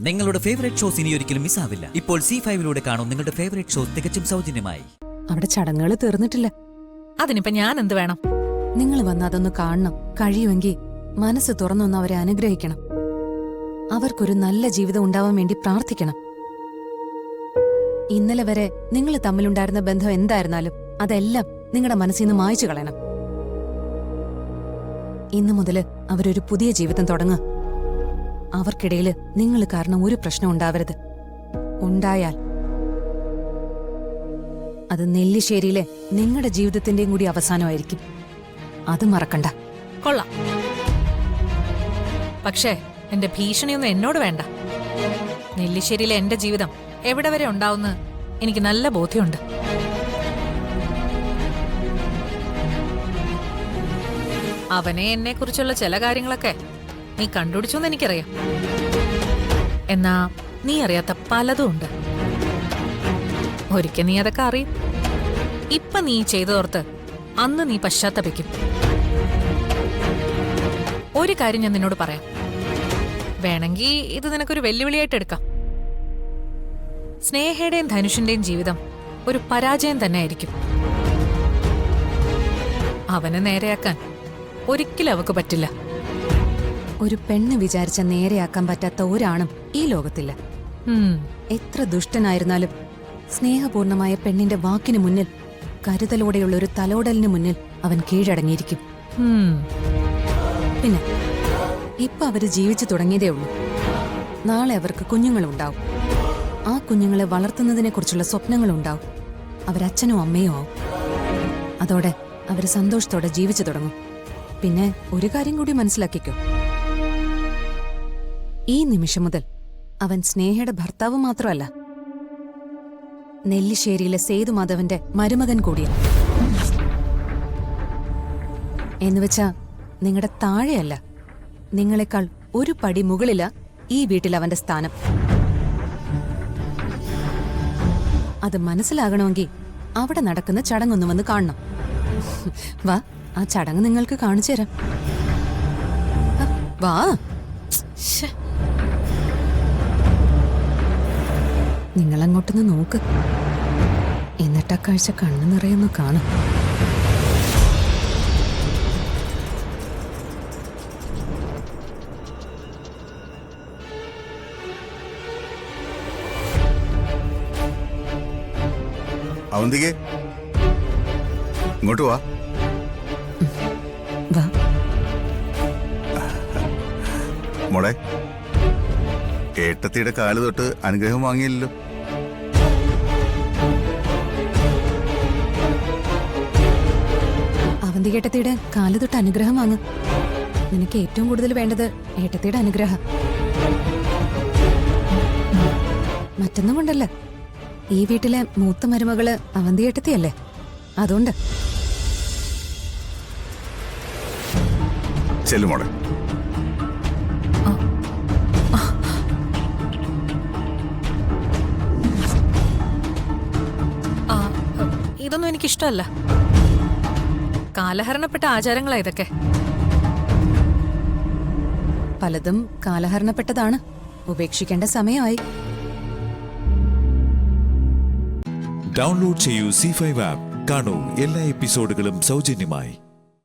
നിങ്ങളുടെ favourite shows ഇനി ഒരിക്കലും മിസ്സാവില്ല. ഇപ്പോൾ C5-ലൂടെ കാണും നിങ്ങളുടെ ഫേവറേറ്റ് ഷോസ് തികച്ചും സൗജന്യമായി. അവിടെ ചടങ്ങുകൾ തീർന്നിട്ടില്ല. അതിനിപ്പോ ഞാൻ എന്ത് വേണം? നിങ്ങൾ വന്ന് അതൊന്ന് കാണണം. കഴിയുമെങ്കിൽ മനസ്സ് തുറന്നൊന്ന് അവരെ അനുഗ്രഹിക്കണം. അവർക്കൊരു നല്ല ജീവിതം ഉണ്ടാവാൻ വേണ്ടി പ്രാർത്ഥിക്കണം. ഇന്നലെ വരെ നിങ്ങൾ തമ്മിലുണ്ടായിരുന്ന ബന്ധം എന്തായിരുന്നാലും അതെല്ലാം നിങ്ങളുടെ മനസ്സിൽ നിന്ന് മായ്ച്ചു കളയണം. ഇന്നു മുതല് അവരൊരു പുതിയ ജീവിതം തുടങ്ങുക. അവർക്കിടയിൽ നിങ്ങൾ കാരണം ഒരു പ്രശ്നം ഉണ്ടാവരുത്. ഉണ്ടായാൽ അത് നെല്ലിശ്ശേരിയിലെ നിങ്ങളുടെ ജീവിതത്തിന്റെയും കൂടി അവസാനമായിരിക്കും. അത് മറക്കണ്ട. കൊള്ളാം. പക്ഷേ എന്റെ ഭീഷണിയൊന്നും എന്നോട് വേണ്ട. നെല്ലിശ്ശേരിയിലെ എന്റെ ജീവിതം എവിടെ വരെ ഉണ്ടാവുന്ന എനിക്ക് നല്ല ബോധ്യമുണ്ട്. അവനെ എന്നെ കുറിച്ചുള്ള ചില കാര്യങ്ങളൊക്കെ നീ കണ്ടുപിടിച്ചോന്ന് എനിക്കറിയാം. എന്നാ നീ അറിയാത്ത പലതും ഉണ്ട്. ഒരിക്കൽ നീ അതൊക്കെ അറിയും. ഇപ്പൊ നീ ചെയ്തോർത്ത് അന്ന് നീ പശ്ചാത്തപിക്കും. ഒരു കാര്യം ഞാൻ നിന്നോട് പറയാം. വേണമെങ്കിൽ ഇത് നിനക്കൊരു വെല്ലുവിളിയായിട്ട് എടുക്കാം. സ്നേഹയുടെയും ധനുഷിന്റെയും ജീവിതം ഒരു പരാജയം തന്നെ ആയിരിക്കും. അവനെ നേരെയാക്കാൻ ഒരിക്കലും അവക്ക് പറ്റില്ല. ഒരു പെണ്ണ് വിചാരിച്ച നേരെയാക്കാൻ പറ്റാത്ത ഒരാണും ഈ ലോകത്തില്ല. എത്ര ദുഷ്ടനായിരുന്നാലും സ്നേഹപൂർണമായ പെണ്ണിന്റെ വാക്കിന് മുന്നിൽ, കരുതലോടെയുള്ള ഒരു തലോടലിന് മുന്നിൽ അവൻ കീഴടങ്ങിയിരിക്കും. പിന്നെ ഇപ്പൊ അവര് ജീവിച്ചു തുടങ്ങിയതേ ഉള്ളൂ. നാളെ അവർക്ക് കുഞ്ഞുങ്ങളുണ്ടാവും. ആ കുഞ്ഞുങ്ങളെ വളർത്തുന്നതിനെ കുറിച്ചുള്ള സ്വപ്നങ്ങളുണ്ടാവും. അവരച്ഛനും അമ്മയും ആവും. അതോടെ അവര് സന്തോഷത്തോടെ ജീവിച്ചു തുടങ്ങും. പിന്നെ ഒരു കാര്യം കൂടി മനസ്സിലാക്കിക്കോ. ഈ നിമിഷം മുതൽ അവൻ സ്നേഹയുടെ ഭർത്താവ് മാത്രമല്ല, നെല്ലിശ്ശേരിയിലെ സേതുമാധവന്റെ മരുമകൻ കൂടിയാണ്. എന്നുവെച്ചാ നിങ്ങളുടെ താഴെയല്ല, നിങ്ങളെക്കാൾ ഒരു പടി മുകളില ഈ വീട്ടിൽ അവന്റെ സ്ഥാനം. അത് മനസ്സിലാകണമെങ്കിൽ അവിടെ നടക്കുന്ന ചടങ്ങൊന്നു വന്ന് കാണണം. വാ, ആ ചടങ്ങ് നിങ്ങൾക്ക് കാണിച്ചു തരാം. വാ. നിങ്ങളങ്ങോട്ടൊന്ന് നോക്ക്. എന്നിട്ടാ കാഴ്ച കണ്ണു നിറയൊന്ന് കാണും. അവന്തികേ, ഇങ്ങോട്ട് വാ. വാ മോളെ, ഏട്ടത്തിയുടെ കാല് തൊട്ട് അനുഗ്രഹം വാങ്ങിയില്ലല്ലോ. അവന്തി ഏട്ടത്തിയുടെ കാല് തൊട്ട് അനുഗ്രഹം വാങ്ങും. നിനക്ക് ഏറ്റവും കൂടുതൽ വേണ്ടത് ഏട്ടത്തിയുടെ അനുഗ്രഹം. മറ്റൊന്നും കൊണ്ടല്ല, ഈ വീട്ടിലെ മൂത്ത മരുമകള് അവന്തി ഏട്ടത്തിയല്ലേ, അതുകൊണ്ട്. ചെല്ലുമോളെ. ഇതൊന്നും എനിക്കിഷ്ടമല്ല. കാലഹരണപ്പെട്ട ആചാരങ്ങളാ ഇതൊക്കെ. പലതും കാലഹരണപ്പെട്ടതാണ്. ഉപേക്ഷിക്കേണ്ട സമയമായി. ഡൗൺലോഡ് ചെയ്യൂ C5 ആപ്പ്. കാണൂ എല്ലാ എപ്പിസോഡുകളും സൗജന്യമായി.